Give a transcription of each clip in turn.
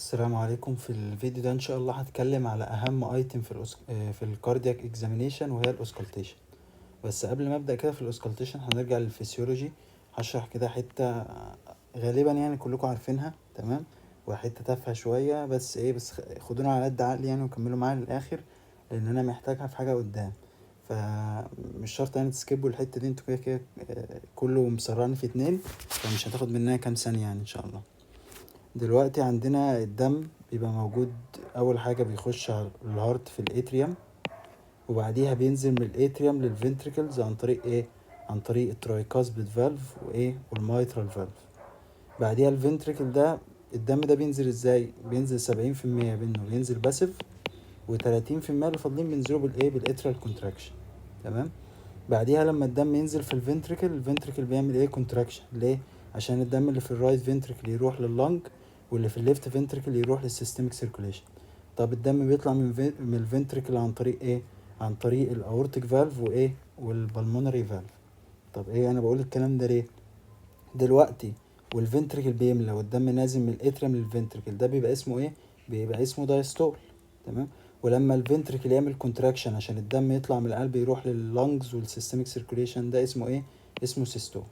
السلام عليكم. في الفيديو ده ان شاء الله هتكلم على اهم ايتم في الكاردياك اكزامينيشن، وهي الاوسكالتيشن. بس قبل ما ابدا كده في الاوسكالتيشن هنرجع للفسيولوجي. هشرح كده حته غالبا يعني كلكم عارفينها، تمام؟ وحته تافهه شويه، بس خدونا على قد عقلي يعني وكملوا معايا للاخر، لان انا محتاجها في حاجه قدام. فمش شرط يعني تسكيبوا الحته دي، انتوا كده كده كله مسرعني في 2، فمش هتاخد مننا كام ثانيه يعني ان شاء الله. دلوقتي عندنا الدم بيبقى موجود، اول حاجة بيخش على الهارت في الاتريوم، وبعديها بينزل من الاتريوم للفنتريكلز عن طريق ايه؟ عن طريق الترايكاسبيد فالف والمايترال فالف. بعديها الفنتريكل ده، الدم ده بينزل ازاي؟ بينزل 70% منه بينزل باسيف، و30% اللي فاضلين بينزلوا بالاتريال كونتراكشن، تمام؟ بعديها لما الدم ينزل في الفنتريكل بيعمل كونتراكشن. ليه؟ عشان الدم اللي في الرايت فنتريكل يروح لللنج، واللي في الليفت فنتريكل يروح للسيستميك سيركوليشن. طب الدم بيطلع من الفنتريكل عن طريق ايه؟ عن طريق الاورتيك فالف والبلمونري فالف. طب انا بقول الكلام ده ليه؟ دلوقتي والفنتريكل بيملى والدم نازل من الاتريم للفنتريكل، ده بيبقى اسمه بيبقى اسمه دايستول، تمام؟ ولما الفنتريكل يعمل كونتراكشن عشان الدم يطلع من القلب يروح لللنجز والسيستميك سيركوليشن، ده اسمه اسمه سيستول.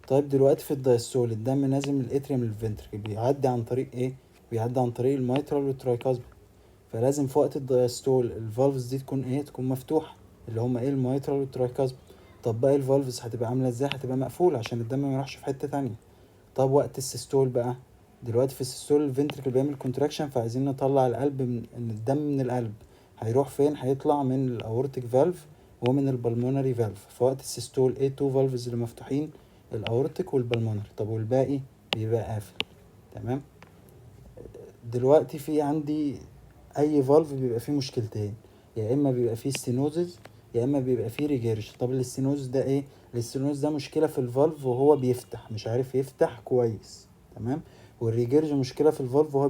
طيب دلوقتي في الدايستول الدم نازل من الاتريم للفنتريكل، بيعدي عن طريق بيعدي عن طريق الميترال والترايكاسبيد. فلازم في وقت الدايستول الفالفز دي تكون مفتوحه، اللي هما الميترال والترايكاسبيد. طب باقي الفالفز هتبقى عامله ازاي؟ هتبقى مقفوله عشان الدم ما يروحش في حته تانية. طب وقت السيستول بقى، دلوقتي في السيستول الفنتريكل بيعمل كونتراكشن، فعايزين نطلع القلب من الدم من القلب. هيروح فين؟ هيطلع من الاورتيك فالف ومن البلمونري فالف. في وقت السيستول تو فالفز اللي مفتوحين، الاورتيك والبلمونري. طب والباقي بيبقى قافل، تمام؟ دلوقتي في عندي اي فالف بيبقى فيه مشكلتين، يا اما بيبقى فيه ستينوزز يا اما بيبقى فيه ريجيرش. طب الاستينوز ده الاستينوز ده مشكله في الفالف وهو بيفتح، مش عارف يفتح كويس، تمام؟ والريجيرج مشكله في الفالف وهو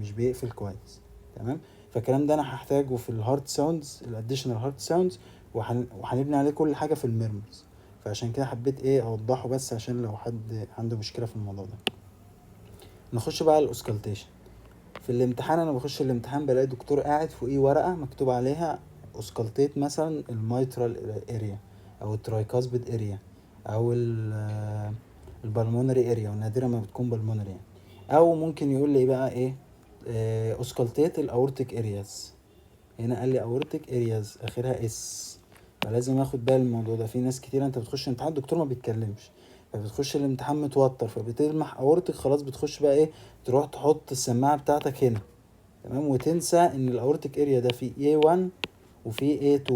مش بيقفل كويس، تمام؟ فالكلام ده انا هحتاجه في الهارت ساوندز، الاديشنال هارت ساوندز، وهنبني عليه كل حاجه في الميرمرز. فعشان كده حبيت اوضحه، بس عشان لو حد عنده مشكله في الموضوع ده. نخش بقى على الاوسكالتيشن. في الامتحان انا بخش الامتحان بلاقي دكتور قاعد فوقيه ورقه مكتوب عليها اوسكالتيت مثلا الميترال اريا، او الترايكاسبيد اريا، او البلمونري اريا، ونادرا ما بتكون بالمونري يعني. او ممكن يقول لي بقى اوسكالتيت الاورتيك ارياز. هنا قال لي اورتيك ارياز اخرها اس، فلازم اخد بالي من الموضوع ده. في ناس كتير انت بتخش امتحان الدكتور ما بيتكلمش، فبتخش الامتحان متوتر، فبتلمح اورتيك، خلاص بتخش بقى تروح تحط السماعه بتاعتك هنا، تمام؟ وتنسى ان الاورتيك اريا ده فيه A1 وفيه A2،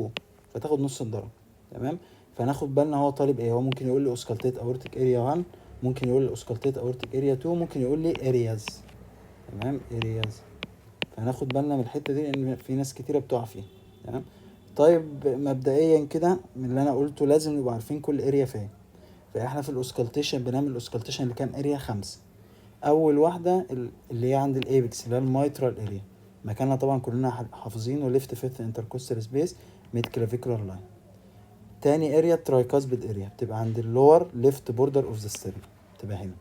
فتاخد نص الدرجه، تمام؟ فناخد بالنا هو طالب هو ممكن يقول لي اوسكالتيت اورتيك اريا 1، ممكن يقول لي اوسكالتيت اورتيك اريا 2، ممكن يقول لي ارياز، تمام؟ ارياز. فهناخد بالنا من الحته دي لان في ناس كتيره بتقع فيها، تمام؟ طيب مبدئيا كده من اللي انا قلته لازم نبقى عارفين كل اريا فين. فاحنا في الاوسكالتيشن بنعمل الاوسكالتيشن لكام اريا؟ 5. اول واحده اللي هي عند الايبكس، اللي هي الميترال اريا، مكانها طبعا كلنا حافظينه، ليفت فيفث انتركوستال سبيس ميد كلافيكولار لاين. تاني اريا ترايكاسبيد اريا، بتبقى عند اللور ليفت بوردر اوف ذا ستيرن، بتبقى هنا.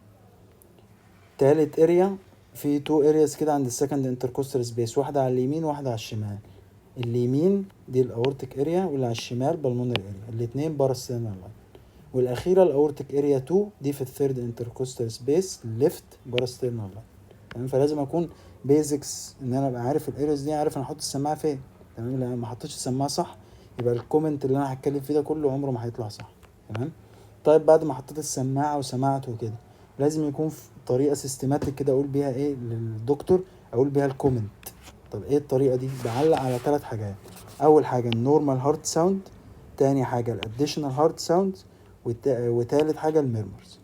تالت اريا، في تو ارياز كده عند السكند انتركوستال سبيس، واحده على اليمين وواحده على الشمال. اليمين دي الاورتيك اريا، واللي على الشمال بالمونري اريا، الاتنين باراستيرنال لاين. والاخيره الاورتيك اريا 2 دي في الثيرد انتركوستال سبيس ليفت باراستيرنال لاين، تمام؟ فلازم اكون بيزكس ان انا ابقى عارف الارياز دي، عارف انا احط السماعه فين، تمام؟ لان ما حطيتش السماعه صح يبقى الكومنت اللي انا هتكلم فيه ده كله عمره ما هيطلع صح، تمام؟ طيب بعد ما حطيت السماعه وسمعت وكده، لازم يكون في طريقه سيستماتيك كده اقول بيها للدكتور، اقول بيها الكومنت. طب الطريقه دي؟ بعلق على 3 حاجات. اول حاجه النورمال هارت ساوند، تاني حاجه الاديشنال هارت ساوند، وتالت حاجه الميرمرز.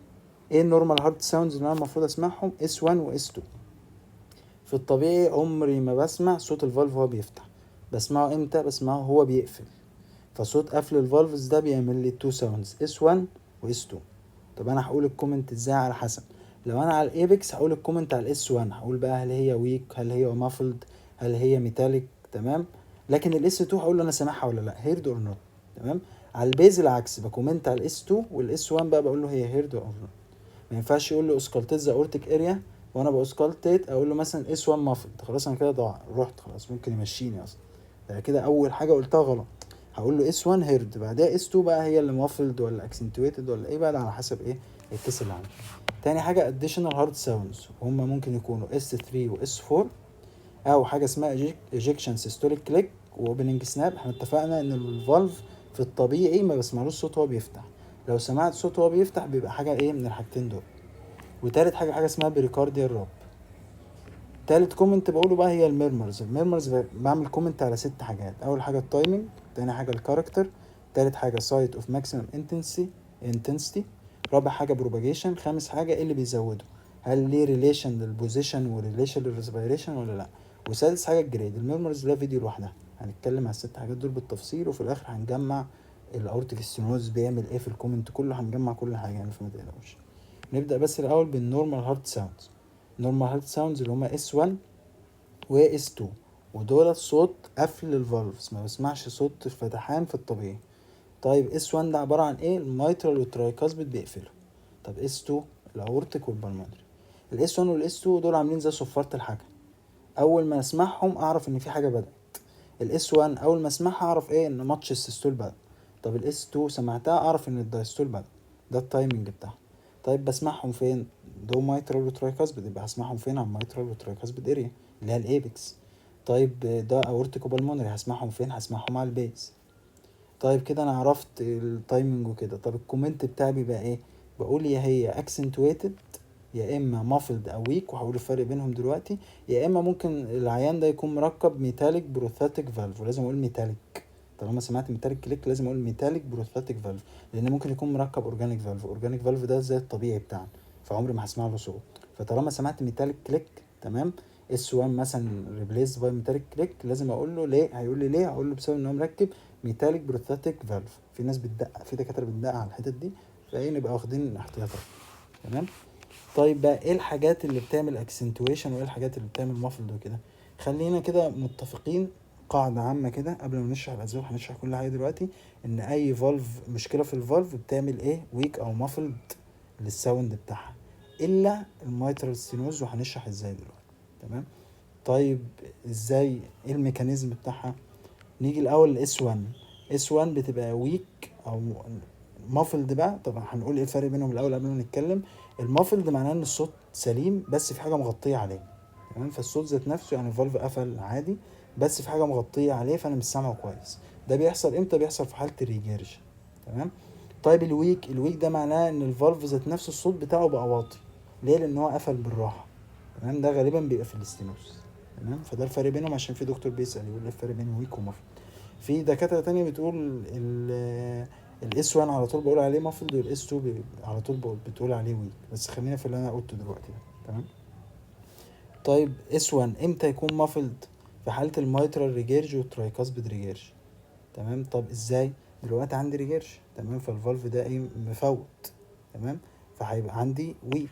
النورمال هارت ساوندز اللي انا المفروض اسمعهم S1 و S2. في الطبيعي عمري ما بسمع صوت الفالف وهو بيفتح، بسمعه امتى؟ بسمعه هو بيقفل. فصوت قفل الفالفز ده بيعمل لي 2 ساوندز S1 و S2. طب انا هقول الكومنت ازاي؟ على حسب. لو انا على الايبكس هقول الكومنت على الاس 1، هقول بقى هل هي ويك، هل هي مافلد، هل هي ميتاليك، تمام؟ لكن الاس 2 هقول له انا سامعها ولا لا، هيرد اور نوت، تمام؟ على البيز العكس، بكومنت على الاس 2، والاس 1 بقى بقول له هي هيرد اور نوت. ما ينفعش يقول له اسكالتيز اورتيك اريا وانا باسكالتيت اقول له مثلا اس 1 مافلد، خلاص انا كده ضاع، رحت خلاص ممكن يمشيني اصلا. ده كده اول حاجه قلتها غلط. هقول له اس 1 هيرد، بعدها اس 2 بقى هي اللي مافلد ولا اكسنتويتد ولا ايه بقى، على حسب ايه الكيس اللي عندي. تاني حاجه اديشنال هارد ساوندز، هم ممكن يكونوا اس 3 واس 4، او حاجه اسمها ايجكشن سيستوليك كليك واوبننج سناب. احنا اتفقنا ان الفالف في الطبيعي ما بسمعلوش صوت وهو بيفتح، لو سمعت صوت وهو بيفتح بيبقى حاجه ايه من الحاجتين دول. وتالت حاجه حاجه اسمها بريكارديال راب. تالت كومنت بقوله بقى هي الميرمرز. بعمل كومنت على 6 حاجات. اول حاجه التايمنج، تاني حاجه الكاركتر، تالت حاجه سايت اوف ماكسيمم انتنسيتي، رابع حاجه بروباجيشن، خامس حاجه ايه اللي بيزوده، هل ليه ريليشن للبوزيشن وريليشن للريسبيريشن ولا لا، وسادس حاجه الجريد. الميرمرز ده فيديو لوحدها، هنتكلم على ال6 حاجات دول بالتفصيل، وفي الاخر هنجمع الاورتيك ستينوز بيعمل ايه في الكومنت كله، هنجمع كل حاجه يعني، فما تقلقوش. نبدا بس الاول بالنورمال هارت ساوندز. نورمال هارت ساوندز اللي هما اس 1 و اس 2، ودول صوت قفل الفالفز، ما بسمعش صوت الفتحان في الطبيعي. طيب اس 1 ده عباره عن ايه؟ الميترال والترايكاسبيد بيقفله. طب اس 2 الاورتيك والبلمونري. الاس 1 والاس 2 دول عاملين زي صفاره الحكم، اول ما اسمعهم اعرف ان في حاجه بدات. الاس 1 اول ما اسمعها اعرف ايه ان ماتش السيستول بدا. طب الاس 2 سمعتها اعرف ان الدايستول بدا. ده التايمنج بتاعهم. طيب بسمعهم فين؟ دو مايترال وترايكاسبيد، يبقى هسمعهم فين؟ على المايترال وترايكاسبيد اريا اللي هي الايبكس. طيب ده اورتيكو بالمونري، هسمعهم فين؟ هسمعهم على البيز. طيب كده انا عرفت التايمنج وكده. طب الكومنت بتاعي بيبقى ايه؟ بقول يا هي اكسنتويتد يا اما مافلد او ويك، وهقول الفرق بينهم دلوقتي. يا اما ممكن العيان ده يكون مركب ميتاليك بروثاتيك فالف، ولازم اقول ميتاليك. طالما سمعت ميتاليك كليك لازم اقول ميتاليك بروثاتيك فالف، لان ممكن يكون مركب اورجانيك فالف. اورجانيك فالف ده زي الطبيعي بتاعنا، فعمري ما هسمع له صوت. فطالما سمعت ميتاليك كليك تمام، اس 1 مثلا ريبليس باي ميتاليك كليك، لازم اقول له ليه. هيقول لي ليه؟ هقول له بسبب ان هو مركب ميتاليك بروثاتيك فالف. في ناس بتدقق، في دكاتره بتدقق على الحتت دي، فايه نبقى واخدين احتياطات. تمام. طيب بقى ايه الحاجات اللي بتعمل اكسنتويشن وايه الحاجات اللي بتعمل مافلد وكده؟ خلينا كده متفقين قاعدة عامة كده قبل ما نشرح الأسباب، هنشرح كل حاجة دلوقتي. إن أي فالف مشكلة في الفالف بتعمل إيه؟ ويك أو مافلد للساوند بتاعها، إلا الميترال ستينوز، وهنشرح إزاي دلوقتي. تمام. طيب إزاي؟ إيه الميكانيزم بتاعها؟ نيجي الأول لإس 1. إس 1 بتبقى ويك أو مافلد بقى. طبعا هنقول إيه الفرق بينهم الأول قبل ما نتكلم. المافلد معناه إن الصوت سليم بس في حاجة مغطية عليه. تمام. فالصوت ذات نفسه يعني الفالف قفل عادي بس في حاجة مغطية عليه فأنا مش سامعه كويس. ده بيحصل إمتى؟ بيحصل في حالة الريجيرج. تمام. طيب الويك ده معناه إن الفالف ذات نفسه الصوت بتاعه بقى واطي. ليه؟ لأن هو قفل بالراحة. تمام. ده غالبا بيبقى في الاستينوس. تمام. فده الفرق بينهم، عشان في دكتور بيسأل يقول لي الفرق بين ويك ومافلد. في دكاترة تانية بتقول الاس 1 على طول بقول عليه مافلد، والاس 2 على طول بتقول عليه ويك، بس خلينا في اللي انا قلته دلوقتي ده. تمام. طيب اس 1 امتى يكون مافلد؟ في حالة الميترال ريجيرج والترايكاسبيد ريجيرج. تمام. طب ازاي؟ دلوقتي عندي ريجيرج، تمام، فالفالف ده ايه؟ مفوت. تمام. فهيبقى عندي ويك.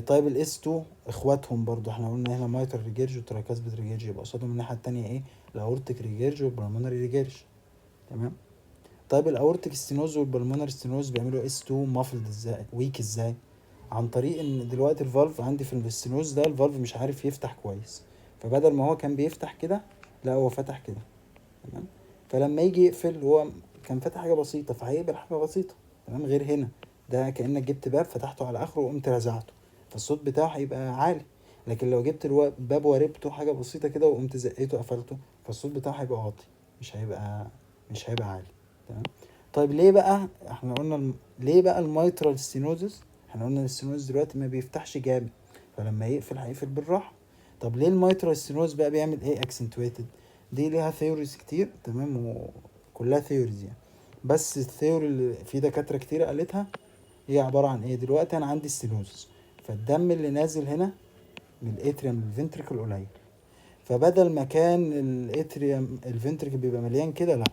طيب الاس 2 اخواتهم برضو، احنا قلنا هنا مايترال ريجيرج وترايكاسبيد ريجيرج، يبقى قصادهم الناحية التانية ايه؟ الاورتيك ريجيرج والبلمونري ريجيرج. تمام. طيب الاورتيك ستينوز والبلمونري ستينوز بيعملوا اس 2 مافلد ازاي؟ ويك ازاي؟ عن طريق ان دلوقتي الفالف عندي في الستينوز ده الفالف مش عارف يفتح كويس، فبدل ما هو كان بيفتح كده لا هو فتح كده. تمام. فلما يجي يقفل هو كان فاتح حاجه بسيطه فهيقبل حاجه بسيطه. تمام. غير هنا ده كانك جبت باب فتحته على اخره وقمت رزعته، فالصوت بتاعه هيبقى عالي. لكن لو جبت الباب وربته حاجه بسيطه كده وقمت زقيته قفلته، فالصوت بتاعه هيبقى واطي، مش هيبقى عالي. تمام. طيب ليه بقى احنا قلنا ليه بقى الميترال ستينوزس؟ احنا قلنا الستينوز دلوقتي ما بيفتحش جامد، فلما يقفل هيقفل بالراحه. طب ليه الميترال ستينوز بقى بيعمل ايه اكسنتويتد؟ دي ليها ثيوريز كتير. تمام. وكلها ثيوريز يعني، بس الثيوري اللي في دكاتره كتير قالتها هي عباره عن ايه. دلوقتي انا عندي ستينوزس، فالدم اللي نازل هنا من الاتريوم للفنتريكل قليل، فبدل ما كان الاتريوم الفنتريكل بيبقى مليان كده، لا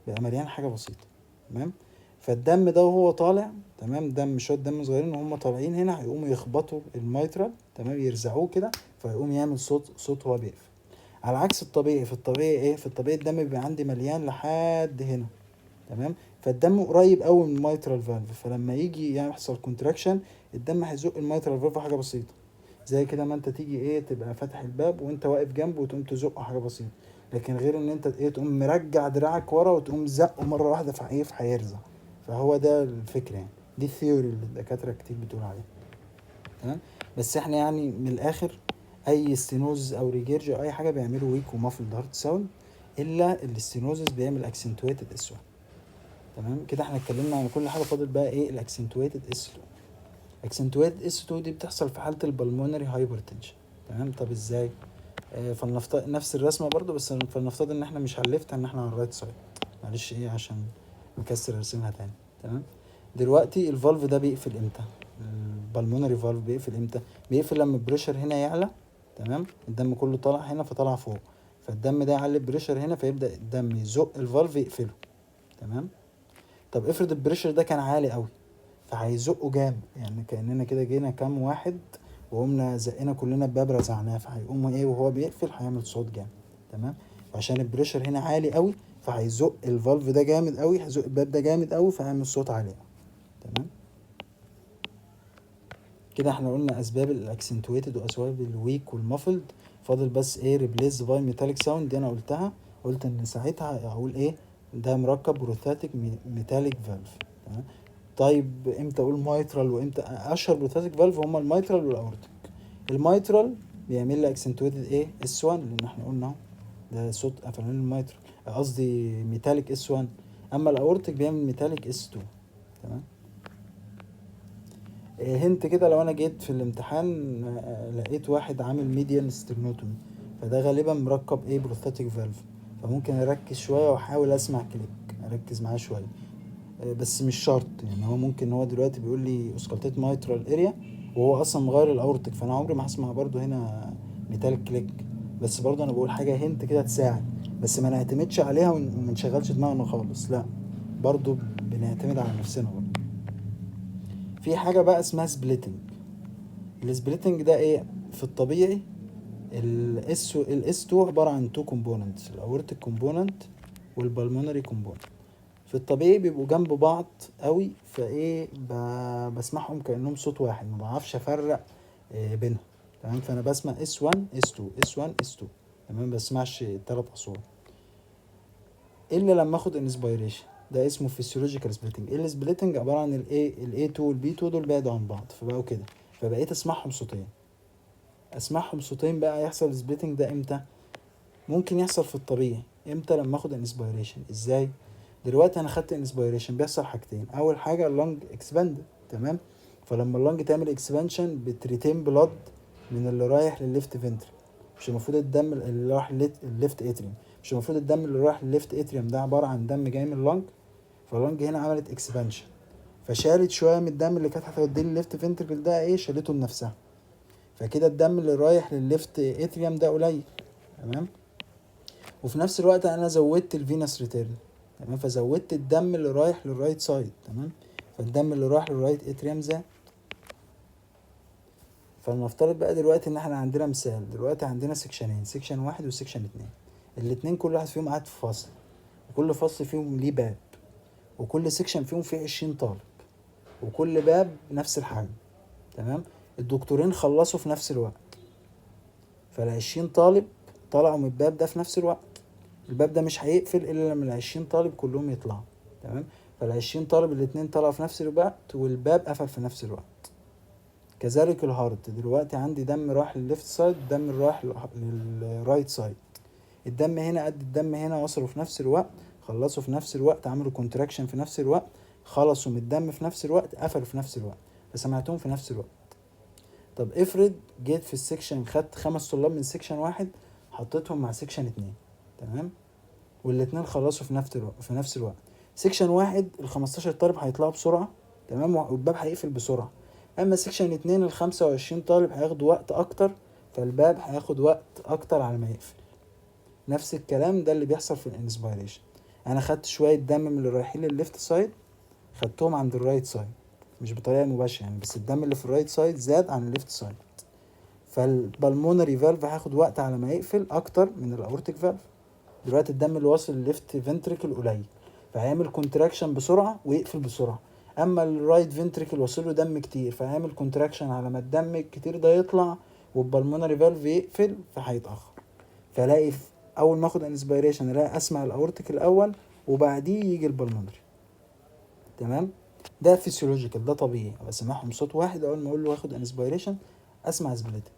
بقى مليان حاجه بسيطه. تمام. فالدم ده وهو طالع، تمام، دم شويه دم صغيرين وهم طالعين هنا هيقوموا يخبطوا الميترال، تمام، يرزعوه كده فيقوم يعمل صوت وهو بيقفل. على عكس الطبيعي، في الطبيعي ايه؟ في الطبيعي الدم بيبقى عندي مليان لحد هنا. تمام. فالدم قريب قوي من الميترال فالف، فلما يجي يحصل كونتراكشن الدم هيزق الميترال فالف حاجه بسيطه، زي كده ما انت تيجي ايه تبقى فاتح الباب وانت واقف جنبه وتقوم تزقه حاجه بسيطه. لكن غير ان انت ايه تقوم مرجع دراعك ورا وتقوم زقه مره واحده في ايه هيرزع. فهو ده الفكره يعني، دي الثيوري اللي الدكاتره كتير بتقول عليها. تمام. بس احنا يعني من الاخر اي ستينوز او ريجيرج او اي حاجه بيعملوا ويك ومافلد هارت ساوند، الا الاستينوزس بيعمل اكسنتويتد اس 1. تمام كده احنا اتكلمنا عن كل حاجه، فاضل بقى ايه الاكسنتويتد اس 2. اكسنتويتد اس 2 دي بتحصل في حاله البلمونري هايبرتنشن. تمام. طب ازاي؟ فلنفترض نفس الرسمه برضو، بس فلنفترض ان احنا مش هنلفت، ان احنا على الرايت سايد. معلش ايه عشان نكسر ارسمها تاني. تمام. دلوقتي الفالف ده بيقفل امتى؟ البلمونري فالف بيقفل امتى؟ بيقفل لما البريشر هنا يعلى. تمام. الدم كله طالع هنا فطلع فوق، فالدم ده يعلي البريشر هنا فيبدا الدم يزق الفالف يقفله. تمام. طب افرض البريشر ده كان عالي قوي، فهيزقه جامد، يعني كاننا كده جينا كام واحد وقمنا زقنا كلنا الباب رزعناه، فهيقوم ايه وهو بيقفل هيعمل صوت جامد. تمام. عشان البريشر هنا عالي قوي فهيزق الفالف ده جامد قوي، هيزق الباب ده جامد قوي فهيعمل صوت عالي قوي. تمام. كده احنا قلنا اسباب الاكسنتويتد واسباب الويك والمافلد. فاضل بس ايه ريبليس باي ميتاليك ساوند، دي انا قلتها. قلت ان ساعتها اقول ايه ده مركب بروثاتيك ميتاليك فالف. تمام. طيب امتى اقول مايترال وامتى؟ اشهر بروثاتيك فالف هما المايترال والاورتيك. المايترال بيعمل لي اكسنتويتد ايه اس 1، لان احنا قلنا اهو ده صوت قفلان المايترال، قصدي ميتاليك اس 1. اما الاورتيك بيعمل ميتاليك اس 2. تمام. هنت كده، لو انا جيت في الامتحان لقيت واحد عامل ميديان سترنوتومي، فده غالبا مركب ايه بروثاتيك فالف. فممكن اركز شويه واحاول اسمع كليك، اركز معاه شويه. بس مش شرط يعني، هو ممكن هو دلوقتي بيقول لي اوسكالتيت مايترال اريا وهو اصلا مغير الاورتيك، فانا عمري ما هسمع برضو هنا ميتاليك كليك. بس برضو انا بقول حاجه هنت كده تساعد، بس ما نعتمدش عليها وما نشغلش دماغنا خالص، لا برضو بنعتمد على نفسنا برضو. في حاجه بقى اسمها سبليتنج. السبليتنج ده ايه؟ في الطبيعي الاس 2 عباره عن تو كومبوننتس، الاورتيك كومبوننت والبلمونري كومبوننت. في الطبيعي بيبقوا جنب بعض قوي، فايه بسمعهم كانهم صوت واحد، ما بعرفش افرق بينهم. تمام. فانا بسمع اس 1 اس 2 اس 1 اس 2. تمام. ما بسمعش الثلاث اصوات الا لما اخد انسبيريشن، ده اسمه فيسيولوجيكال سبليتنج. السبليتنج عباره عن الاي 2 والبي 2 دول بعدوا عن بعض فبقوا كده، فبقيت اسمعهم صوتين. اسمعهم صوتين بقى يحصل سبليتنج ده امتى؟ ممكن يحصل في الطبيعي امتى؟ لما اخد انسبيريشن. ازاي؟ دلوقتي انا خدت انسبيريشن بيحصل حاجتين، اول حاجه اللنج اكسباند. تمام. فلما اللنج تعمل اكسبانشن بتريتين بلاد من اللي رايح للليفت فنتري. مش المفروض الدم اللي رايح الليفت اتريوم، مش المفروض الدم اللي رايح للليفت اتريوم ده عباره عن دم جاي من اللنج؟ فاللنج هنا عملت اكسبانشن فشالت شويه من الدم اللي كانت هتوديه للليفت فنتركل ده، ايه شالته لنفسها. فكده الدم اللي رايح للليفت اتريوم ده قليل. تمام. وفي نفس الوقت انا زودت الفينس ريتيرن. تمام. فزودت الدم اللي رايح للرايت سايد. تمام. فالدم اللي رايح للرايت اتريوم زاد. فلنفترض بقى دلوقتي ان احنا عندنا مثال، دلوقتي عندنا سكشنين، سكشن واحد وسكشن اتنين. الاتنين كل واحد فيهم قاعد في فصل، وكل فصل فيهم ليه باب، وكل سكشن فيهم فيه 20 طالب، وكل باب نفس الحجم. تمام. الدكتورين خلصوا في نفس الوقت، فال20 طالب طلعوا من الباب ده في نفس الوقت. الباب ده مش هيقفل الا لما ال20 طالب كلهم يطلعوا. تمام. فال20 طالب الاتنين طلعوا في نفس الوقت والباب قفل في نفس الوقت. كذلك الهارت، دلوقتي عندي دم راح للليفت سايد، دم راح للرايت سايد. الدم هنا قد الدم هنا، وصلوا في نفس الوقت، خلصوا في نفس الوقت، عملوا كونتراكشن في نفس الوقت، خلصوا من الدم في نفس الوقت، قفلوا في نفس الوقت، فسمعتهم في نفس الوقت. طب افرض جيت في السكشن خدت 5 طلاب من سكشن واحد حطيتهم مع سكشن اتنين. تمام. والاتنين خلصوا في نفس الوقت. سكشن واحد ال15 طالب هيطلعوا بسرعة. تمام. والباب هيقفل بسرعة. اما سكشن اتنين ال25 طالب هياخدوا وقت اكتر، فالباب هياخد وقت اكتر على ما يقفل. نفس الكلام ده اللي بيحصل في الانسبيريشن. انا خدت شوية دم من اللي رايحين للليفت سايد خدتهم عند الرايت سايد، مش بطريقة مباشرة يعني، بس الدم اللي في الرايت سايد زاد عن الليفت سايد. فالبلمونري فالف هياخد وقت على ما يقفل اكتر من الاورتيك فالف. دلوقتي الدم اللي واصل لليفت فنتريكل قليل، فهيعمل كونتراكشن بسرعه ويقفل بسرعه. اما الرايت فنتريكل واصل له دم كتير فهيعمل كونتراكشن على ما الدم الكتير ده يطلع والبلمونري فالف يقفل فهيتاخر. فلاقي اول ما اخد انسبيريشن الاقي اسمع الاورتيك الاول وبعديه يجي البلمونري. تمام. ده فيسيولوجيكال، ده طبيعي بسمعهم صوت واحد اول ما اقول له واخد انسبيريشن اسمع سبليتنج.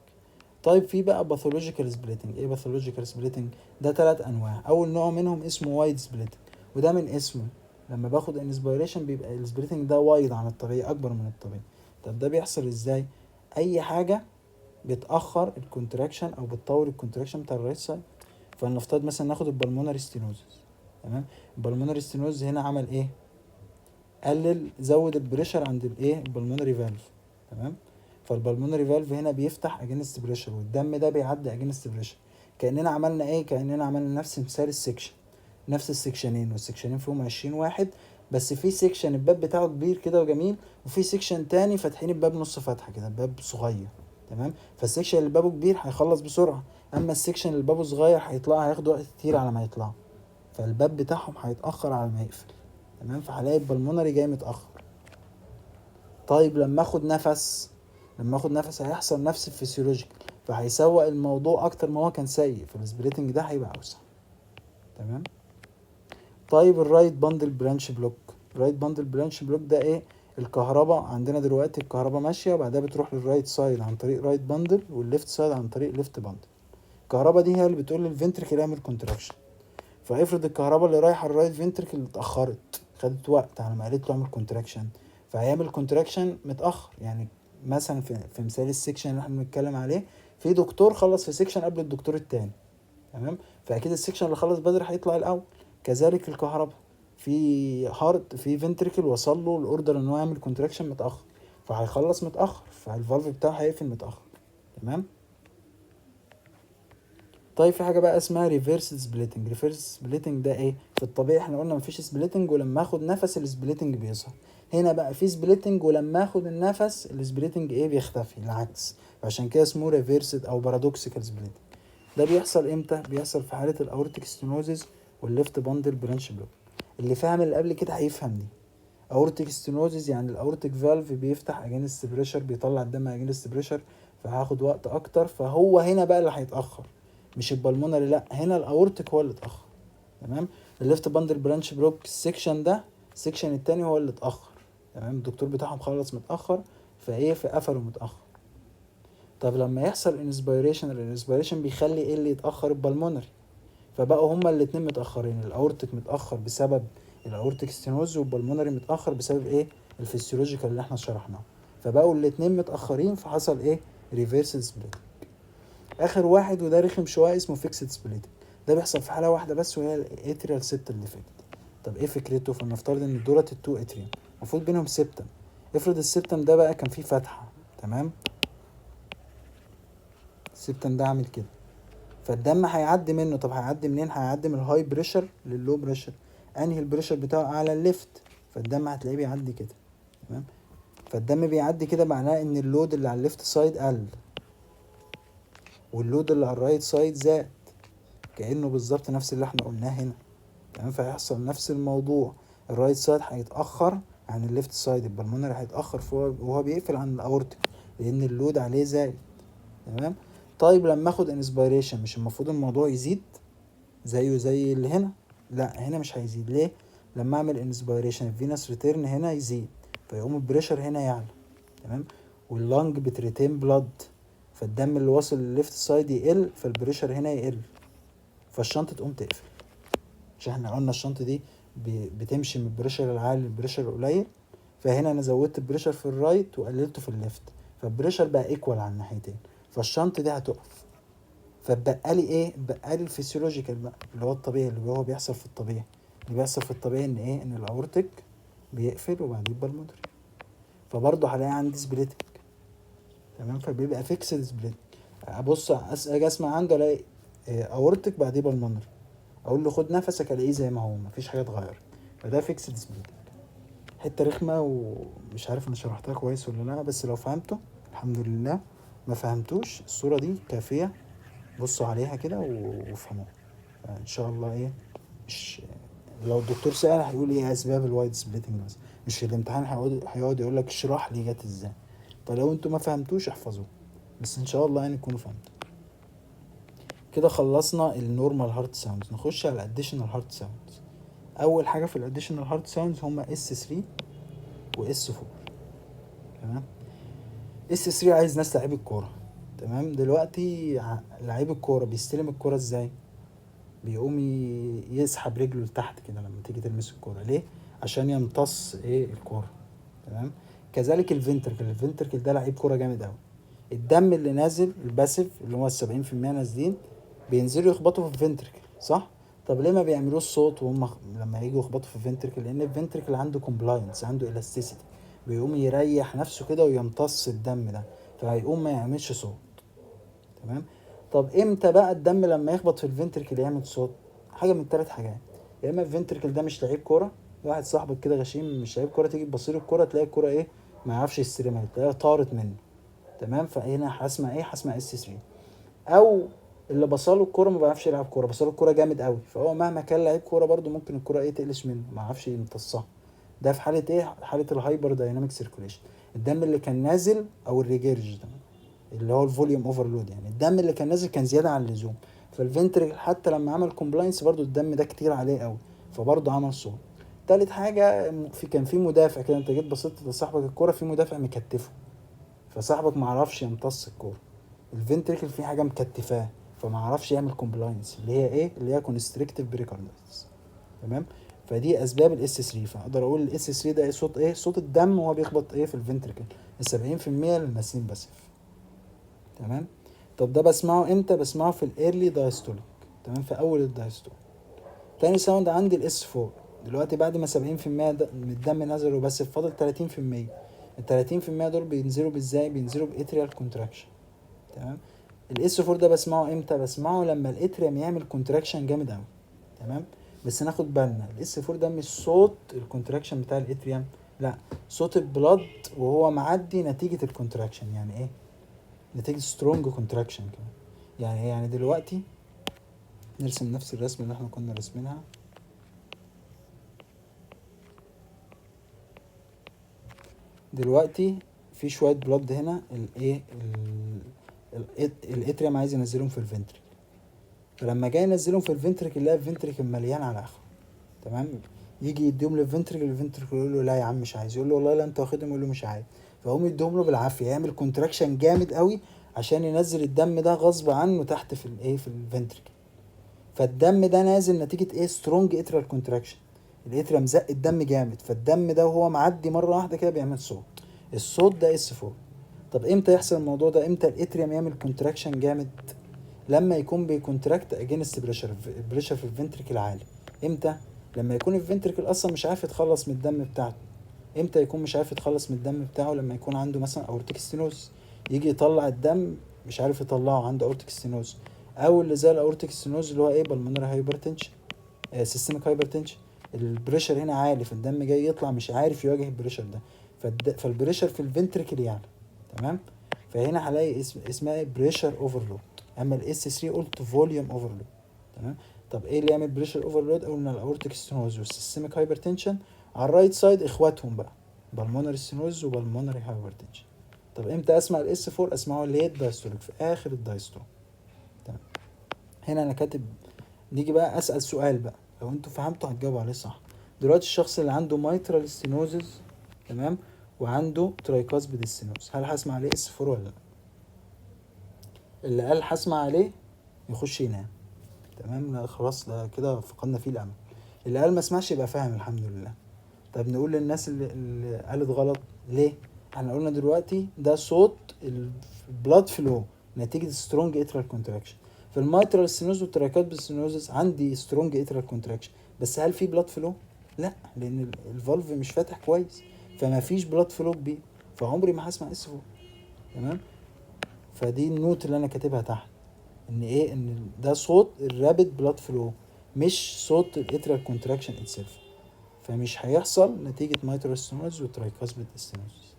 طيب في بقى باثولوجيكال سبليتنج. ايه باثولوجيكال سبليتنج؟ ده 3 انواع. اول نوع منهم اسمه وايد سبليتنج، وده من اسمه لما باخد انسبيريشن بيبقى السبليتنج ده وايد عن الطبيعي، اكبر من الطبيعي. طب ده بيحصل ازاي؟ اي حاجه بتاخر الكونتراكشن او بتطور الكونتراكشن بتاع الرايت سايد. فلنفترض مثلا ناخد البلمونري ستينوزس. تمام. البلمونري ستينوز هنا عمل ايه؟ قلل، زود البريشر عند الايه البلمونري فالف. تمام. فالبلمونري فالف هنا بيفتح اجينست بريشر والدم ده بيعدي اجينست بريشر. كاننا عملنا ايه؟ كاننا عملنا نفس مثال السكشن، نفس السكشنين، والسكشنين فيهم 20 واحد، بس في سكشن الباب بتاعه كبير كده وجميل، وفي سكشن تاني فاتحين الباب نص فتحه كده، الباب صغير. تمام. فالسكشن اللي بابه كبير هيخلص بسرعه، اما السكشن اللي بابه صغير هياخد وقت كتير على ما يطلع، فالباب بتاعهم هيتاخر على ما يقفل. تمام. فهلاقي البلمونري جاي متاخر. طيب لما اخد نفس هيحصل نفس الفسيولوجيكال، فهيسوق الموضوع اكتر ما هو كان سيء، فالسبريتنج ده هيبقى اوسع. تمام. طيب الرايت باندل برانش بلوك. الرايت باندل برانش بلوك ده ايه؟ الكهرباء عندنا دلوقتي الكهرباء ماشيه وبعدها بتروح للرايت سايد عن طريق رايت باندل والليفت سايد عن طريق ليفت باندل. الكهرباء دي هي اللي بتقول للفنتركل يعمل كونتراكشن. فافرض الكهرباء اللي رايحه الرايت فنتركل اتاخرت، خدت وقت على ما قالت له اعمل كونتراكشن، فهيعمل كونتراكشن متاخر. يعني مثلا في مثال السكشن اللي احنا بنتكلم عليه، في دكتور خلص في سكشن قبل الدكتور التاني. تمام. فاكيد السكشن اللي خلص بدري هيطلع الاول. كذلك الكهرباء في هارت، في فنتركل وصل له الاوردر ان هو يعمل كونتراكشن متاخر، فهيخلص متاخر، فالفالف بتاعه هيقفل متاخر. تمام. طيب في حاجه بقى اسمها ريفيرس سبليتنج. ريفيرس سبليتنج ده ايه؟ في الطبيعي احنا قلنا مفيش سبليتنج ولما اخد نفس السبليتنج بيظهر. هنا بقى في سبليتنج ولما اخد النفس السبليتنج ايه؟ بيختفي، العكس. عشان كده اسمه ريفيرسد او بارادوكسيكال سبليتنج. ده بيحصل امتى؟ بيحصل في حاله الاورتيك ستينوزيس والليفت باندل برانش بلوك. اللي فاهم اللي قبل كده هيفهم دي. اورتيك ستينوزيس يعني الاورتيك فالف بيفتح اجينست بريشر، بيطلع الدم اجينست بريشر، فهاخد وقت اكتر، فهو هنا بقى اللي هيتاخر، مش البلمونري، لا هنا الاورتيك هو اللي اتاخر. تمام. الليفت باندل برانش بلوك السكشن ده، السكشن التاني هو اللي اتاخر. تمام. الدكتور بتاعهم خلص متاخر فايه فقفلوا متاخر. طب لما يحصل انسبيريشن، الانسبيريشن بيخلي ايه اللي يتاخر؟ البلمونري. فبقوا هما الاتنين متاخرين، الاورتيك متاخر بسبب الاورتيك ستينوز والبلمونري متاخر بسبب ايه؟ الفسيولوجيكال اللي احنا شرحناه. فبقوا الاتنين متاخرين فحصل ايه؟ ريفيرس سبليت. اخر واحد وده رخم شويه اسمه فيكسد سبليت. ده بيحصل في حاله واحده بس وهي الاتريال سيبتال ديفكت. طب ايه فكرته؟ فلنفترض ان دولت التو اتريوم المفروض بينهم سيبتم. افرض السيبتم ده بقى كان فيه فتحه. تمام. السيبتم ده عامل كده، فالدم هيعدي منه. طب هيعدي منين؟ هيعدي من الهاي بريشر لللو بريشر. انهي البريشر بتاعه اعلى؟ الليفت. فالدم هتلاقيه بيعدي كده. تمام. فالدم بيعدي كده معناه ان اللود اللي على الليفت سايد قل واللود اللي على الرايت سايد زاد، كأنه بالظبط نفس اللي احنا قلناه هنا. تمام. فهيحصل نفس الموضوع، الرايت سايد هيتأخر عن الليفت سايد، البلمونري هيتأخر وهو بيقفل عن الاورتيك لان اللود عليه زايد. تمام. طيب لما اخد انسبيريشن مش المفروض الموضوع يزيد زيه زي اللي هنا؟ لا هنا مش هيزيد. ليه؟ لما اعمل انسبيريشن الفينس ريتيرن هنا يزيد، فيقوم البريشر هنا يعلى. تمام. واللنج بتريتين بلاد، فالدم اللي واصل للليفت سايد يقل فالبريشر هنا يقل، فالشنطه تقوم تقفل. عشان احنا قلنا الشنطه دي بتمشي من البريشر العالي للبريشر القليل، فهنا انا زودت البريشر في الرايت وقللته في الليفت، فالبريشر بقى ايكوال على الناحيتين، فالشنطه دي هتقف. فبقى لي ايه؟ بقى لي الفسيولوجيكال بقى اللي هو الطبيعي، اللي هو بيحصل في الطبيعي. اللي بيحصل في الطبيعي ان ايه؟ ان الاورتيك بيقفل وبعدين البلمونري، فبرضه هلاقي عندي سبليتنج. تمام. فبيبقى فيكسد سبليتنج. ابص اجي اسمع عنده الاقي اورتيك بعديه بالمونري، اقول له خد نفسك الاقيه زي ما هو مفيش حاجه اتغيرت، فده فيكسد سبليتنج. حته رخمه ومش عارف انا شرحتها كويس ولا لا، بس لو فهمته الحمد لله، ما فهمتوش الصوره دي كافيه، بصوا عليها كده وافهموها ان شاء الله. ايه مش لو الدكتور سأل هيقول ايه اسباب الوايد سبليتنج مثلا، مش في الامتحان هيقعد يقول لك اشرح لي جت ازاي. فلو انتوا ما فهمتوش احفظوه، بس ان شاء الله يعني تكونوا فهمتوا. كده خلصنا النورمال هارت ساوندز، نخش على الاديشنال هارت ساوندز. اول حاجه في الاديشنال هارت ساوندز هما اس 3 واس 4. تمام. اس 3 عايز ناس لعيب الكوره. تمام. دلوقتي لعيب الكوره بيستلم الكوره ازاي؟ بيقوم يسحب رجله لتحت كده لما تيجي تلمس الكوره. ليه؟ عشان يمتص ايه الكوره. تمام. كذلك الفنتركل ده لعيب كوره جامد قوي. الدم اللي نازل الباسيف اللي هو 70% نازلين بينزلوا يخبطوا في الفنتركل، صح؟ طب ليه ما بيعملوش صوت وهم لما يجوا يخبطوا في الفنتركل؟ لان الفنتركل عنده كومبلاينس، عنده الاستيسيتي، بيقوم يريح نفسه كده ويمتص الدم ده، فهيقوم ما يعملش صوت. تمام. طب امتى بقى الدم لما يخبط في الفنتركل يعمل صوت؟ حاجه من 3 حاجات. يا اما الفنتركل ده مش لعيب كوره، واحد صاحبك كده غشيم مش لعيب كوره، تيجي تبصيله الكوره تلاقي الكوره ايه، ما يعرفش يستلمها، تلاقيها طارت منه. تمام. فهنا هسمع ايه؟ هسمع اس 3. او اللي بصاله الكوره ما بيعرفش يلعب كوره، بصاله الكوره جامد قوي، فهو مهما كان لعيب كوره برده ممكن الكوره ايه تقلش منه، ما يعرفش يمتصها. ده في حاله ايه؟ حاله الهايبر دايناميك سيركوليشن. الدم اللي كان نازل او الريجيرج ده اللي هو الفوليوم اوفرلود، يعني الدم اللي كان نازل كان زياده عن اللزوم، فالفنتريكل حتى لما عمل كومبلاينس برضو الدم ده كتير عليه قوي، فبرضو عمل صوت. تالت حاجه، كان في مدافع كده، انت جيت بصيت لصاحبك الكوره في مدافع مكتفه، فصاحبك ما عرفش يمتص الكوره، الفنتريكل في حاجه مكتفاه، فما عرفش يعمل كومبلاينس اللي هي ايه، اللي هي كونستريكتيف بريكاردايتس. تمام. فدي اسباب الاس 3. فاقدر اقول الاس 3 ده ايه؟ صوت ايه؟ صوت الدم وهو بيخبط ايه في الفنتريكل، ال 70% للناسين بس. تمام. طب ده بسمعه امتى؟ بسمعه في الايرلي دايستوليك. تمام، في اول الدايستول. تاني ساوند عندي الاس 4. دلوقتي بعد ما 70% من الدم نزلوا بس فاضل 30%. ال 30% دول بينزلوا بازاي؟ بينزلوا باتريال كونتراكشن. تمام. الاس 4 ده بسمعه امتى؟ بسمعه لما الاتريم يعمل كونتراكشن جامد قوي. تمام. بس ناخد بالنا الاس 4 ده مش صوت الكونتراكشن بتاع الاتريم، لا، صوت البلد وهو معدي نتيجة الكونتراكشن. يعني ايه؟ نتيجة سترونج كونتراكشن كمان. يعني دلوقتي نرسم نفس الرسم اللي احنا كنا رسمينها. دلوقتي في شوية بلد هنا، الايه الاتريم عايز ينزلهم في الفنتريك، فلما جاي ينزلهم في الفنتريك يلاقي الفنتريك مليان على اخره. تمام. يجي يديهم للفنتريك، الفنتريك يقول له لا يا عم مش عايز، يقول له والله لا انت واخدهم، يقول له مش عايز، فهم يديهم له بالعافيه، يعمل كونتراكشن جامد قوي عشان ينزل الدم ده غصب عنه تحت في الايه في الفنتريك. فالدم ده نازل نتيجه ايه؟ سترونج اترال كونتراكشن. الاتريم زق الدم جامد، فالدم ده وهو معدي مره واحده كده بيعمل صوت. الصوت ده اس 4. طب امتى يحصل الموضوع ده؟ امتى الاتريم يعمل كونتراكشن جامد؟ لما يكون بيكونتراكت اجينست بريشر، البريشر في الفنتريكل عالي. امتى؟ لما يكون الفنتريكل اصلا مش عارف يتخلص من الدم بتاعته. امتى يكون مش عارف يتخلص من الدم بتاعه؟ لما يكون عنده مثلا اورتيك ستينوز، يجي يطلع الدم مش عارف يطلعه، عنده اورتيك ستينوز. او اللي زي الاورتيك ستينوز اللي هو ايه؟ بالمونري هايبرتنشن، سيستميك هايبرتنشن. البريشر هنا عالي، فالدم جاي يطلع مش عارف يواجه البريشر ده، فالبريشر في الفنتريكل يعني. تمام. فهنا هلاقي اسمها بريشر اوفرلود. اما الاس 3 قلت فوليوم اوفرلود. تمام. طب ايه اللي يعمل بريشر اوفرلود؟ قلنا الاورتيك ستينوز والسيستميك هايبرتنشن. على الرايت سايد اخواتهم بقى، بالمونري ستينوز وبالمونري هايبرتنشن. طب امتى اسمع الاس 4؟ اسمعه ليت دايستوليك، في اخر الدايستول. تمام. هنا انا كاتب. نيجي بقى اسال سؤال بقى، لو انتوا فهمتوا هتجاوبوا عليه صح. دلوقتي الشخص اللي عنده مايترال ستينوزز، تمام، وعنده ترايكاسبيد ستينوز، هل هسمع عليه اس 4 ولا لا؟ اللي قال هسمع عليه يخش ينام. تمام. لا خلاص، ده كده فقدنا فيه الامل. اللي قال ما اسمعش يبقى فاهم الحمد لله. طب نقول للناس اللي قالت غلط ليه. احنا قلنا دلوقتي ده صوت البلاد فلو نتيجه سترونج اترال كونتراكشن. في المايترال ستينوز والتراكات بالستينوزس عندي سترونج اترال كونتراكشن، بس هل في بلاد فلو؟ لا، لان الفالف مش فاتح كويس، فما فيش بلاد فلو كبير، فعمري ما هسمع اس 4. تمام. فدي النوت اللي انا كاتبها تحت، ان ايه؟ ان ده صوت الرابid بلاد فلو، مش صوت الاترال كونتراكشن اتسيلف، فمش هيحصل نتيجة مايترال ستينوز وترايكاسبيد ستينوز.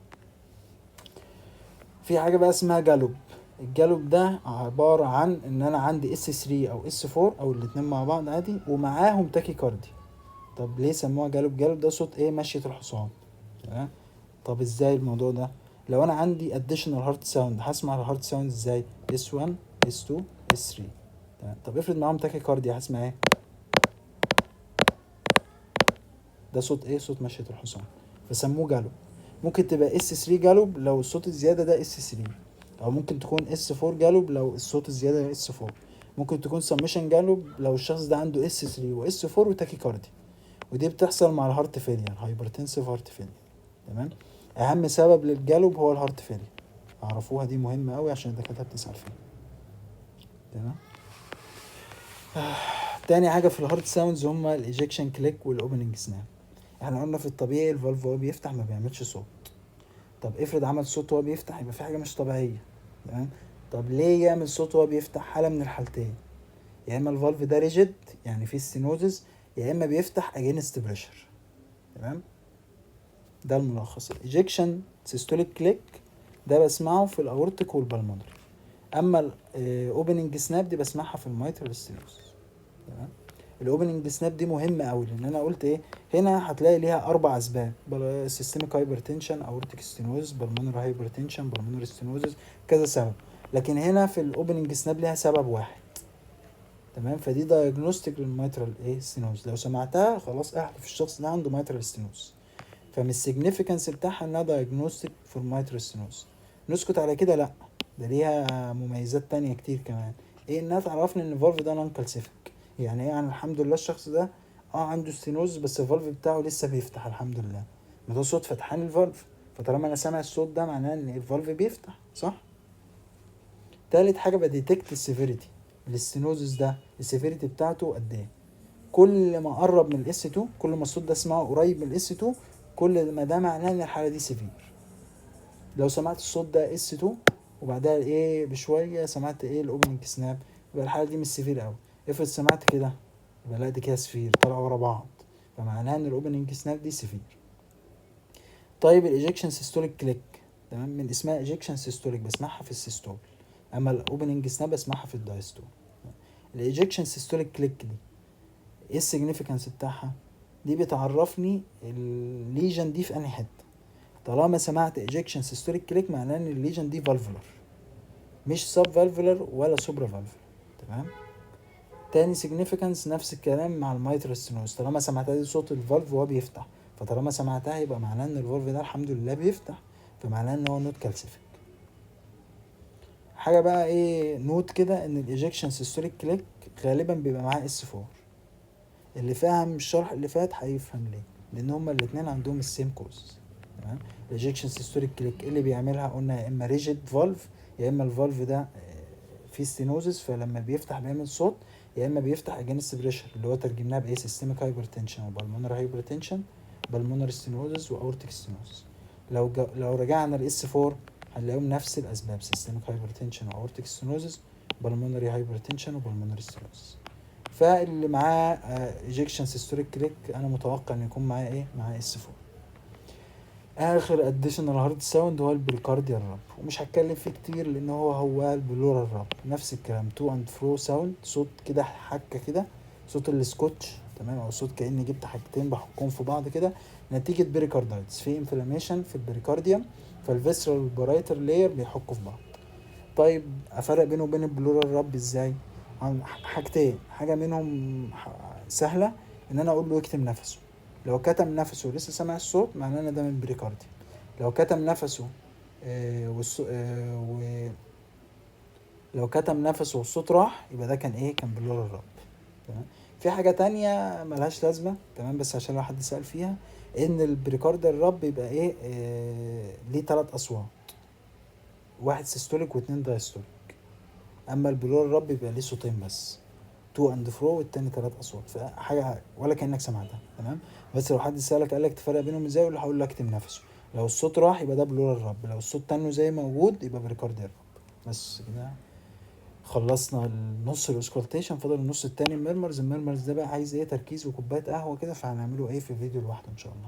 في حاجة بقى اسمها جالوب. الجالوب ده عبارة عن ان انا عندي اس 3 او اس 4 او الاتنين مع بعض عادي، ومعاهم تاكي كاردي. طب ليه سموها جالوب؟ جالوب ده صوت ايه؟ مشية الحصان. تمام. طب ازاي الموضوع ده؟ لو انا عندي additional heart sound هسمع الهارت ساوند ازاي؟ S1 S2 S3. تمام. طب افرض معاهم تاكيكارديا هسمع ايه؟ ده صوت ايه؟ صوت مشية الحصان، فسموه جالوب. ممكن تبقى اس 3 جالوب لو الصوت الزياده ده اس 3، او ممكن تكون اس 4 جالوب لو الصوت الزياده ده اس 4. ممكن تكون سمشن جالوب لو الشخص ده عنده اس 3 واس 4 وتاكيكاردي. ودي بتحصل مع الهارت فيلير، هايبرتنسيف هارت فيلير. تمام. اهم سبب للجالوب هو الهارت فيلير، اعرفوها دي مهمه قوي عشان الدكاتره بتسال فيها. تمام. تاني حاجه في الهارت ساوندز هما الايجكشن كليك والاوبننج سناب. احنا قلنا في الطبيعي الفالف وهو بيفتح ما بيعملش صوت. طب افرض عمل صوت وهو بيفتح يبقى في حاجه مش طبيعيه. تمام. طب ليه يعمل صوت وهو بيفتح؟ حاله من الحالتين، يا اما الفالف ده ريجيد يعني فيه ستينوزز، يا اما بيفتح اجينست بريشر. تمام. ده الملخص. الايجكشن سيستوليك كليك ده بسمعه في الاورتيك والبلمونري، اما الاوبننج سناب دي بسمعها في الميترال ستينوز. تمام. الاوبننج سناب دي مهمه قوي لان انا قلت ايه، هنا هتلاقي ليها 4 اسباب: سيستميك هايبرتنشن، اورتيك ستينوز، بالمونر هايبرتنشن، بالمونر ستينوزز، كذا سبب. لكن هنا في الاوبننج سناب ليها سبب واحد. تمام. فدي دايجنوستيك للميترال ايه ستينوز، لو سمعتها خلاص احلف الشخص ده عنده ميترال ستينوز. فمن السيجنيفيكانس بتاعها انها دايجنوستيك فور ميترال ستينوز. نسكت على كده؟ لا، ده ليها مميزات تانية كتير كمان. ايه؟ انها تعرفني ان الفالف ده نون كالسيفيك. يعني ايه؟ يعني الحمد لله الشخص ده عنده ستينوز بس الفالف بتاعه لسه بيفتح الحمد لله، ما ده صوت فتحان الفالف. فطالما انا سامع الصوت ده معناه ان الفالف بيفتح صح. تالت حاجه بديتكت السيفيريتي. الستينوزس ده السيفيريتي بتاعته قد ايه؟ كل ما قرب من الاس 2، كل ما الصوت ده اسمعه قريب من الاس 2، كل ما ده معناه ان الحاله دي سيفير. لو سمعت الصوت ده اس 2 وبعدها ايه بشويه سمعت ايه الاوبننج سناب، يبقى الحاله دي مش سيفير قوي. افرض سمعت كده يبقى لا دي كده سيفير، طلعوا ورا بعض، فمعناها ان الاوبننج سناب دي سيفير. طيب الايجكشن سيستوليك كليك، تمام، من اسمها ايجكشن سيستوليك بسمعها في السيستول، اما الاوبننج سناب بسمعها في الدايستول. الايجكشن سيستوليك كليك دي ايه السيجنيفيكانس بتاعها؟ دي بتعرفني الليجن دي في انهي حته. طالما سمعت ايجكشن سيستوليك كليك معناه ان الليجن دي فالفولار، مش سب فالفولار ولا سوبرا فالفولار. تمام. تاني سيجنيفيكانس نفس الكلام مع الميترال ستينوز، طالما سمعتها دي صوت الفالف وهو بيفتح، فطالما سمعتها يبقى معناه ان الفالف ده الحمد لله بيفتح، فمعناه ان هو نوت كالسيفيك. حاجه بقى ايه نوت كده، ان الايجكشن سيستوليك كليك غالبا بيبقى معاه اس 4. اللي فاهم الشرح اللي فات هيفهم ليه، لان هما الاتنين عندهم السيم كوز. تمام. الايجكشن سيستوليك كليك اللي بيعملها قلنا يا اما ريجيد فالف، يا اما الفالف ده فيه ستينوزس فلما بيفتح بيعمل صوت، يا اما بيفتح اجينست بريشر اللي هو ترجمناها بايه سيستميك هايبرتنشن وبالمونر هايبرتنشن، بالمونر ستينوزس واورتيك ستينوزس. لو رجعنا الاس 4 هنلاقيهم نفس الاسباب: سيستميك هايبرتنشن واورتيك ستينوزس، بالمونري هايبرتنشن وبالمونر ستينوزس. فاللي معاه ايجكشن سيستوليك كليك انا متوقع ان يكون معاه ايه؟ معاه اس 4. اخر اديشنال هارد ساوند هو البريكارديال راب، ومش هتكلم فيه كتير لان هو البلورال راب نفس الكلام، تو اند فرو ساوند، صوت كده حكه كده، صوت السكوتش. تمام. او صوت كاني جبت حاجتين بحكهم في بعض كده نتيجه بريكاردايتس، في انفلاميشن في البريكارديوم، فالفيسرال والبرايتر لاير بيحكوا في بعض. طيب افرق بينه وبين البلورال راب ازاي؟ عن حاجتين، حاجه منهم سهله، ان انا اقول له يكتم نفسه. لو كتم نفسه ولسه سامع الصوت معناه ان ده من بريكاردي. لو كتم نفسه لو كتم نفسه والصوت راح يبقى ده كان ايه؟ كان بلورال راب. تمام. في حاجه تانية ملهاش لازمه، تمام، بس عشان لو حد سأل فيها، ان البريكارديال راب يبقى ايه ليه 3 اصوات، واحد سيستوليك واتنين دايستوليك. اما البلورال راب يبقى ليه صوتين بس، تو اند فرو، والتاني 3 اصوات، فحاجه ولا كانك سمعتها. تمام. بس لو حد سالك قال لك تفرق بينهم ازاي، ولا هقول لك اكتم نفسه. لو الصوت راح يبقى ده بلورال راب، لو الصوت تاني زي موجود يبقى بريكارديال راب. بس كده خلصنا النص الاوسكالتيشن، فاضل النص التاني الميرمرز. الميرمرز ده بقى عايز ايه؟ تركيز وكوبايه قهوه كده، فهنعمله ايه في فيديو لوحده ان شاء الله.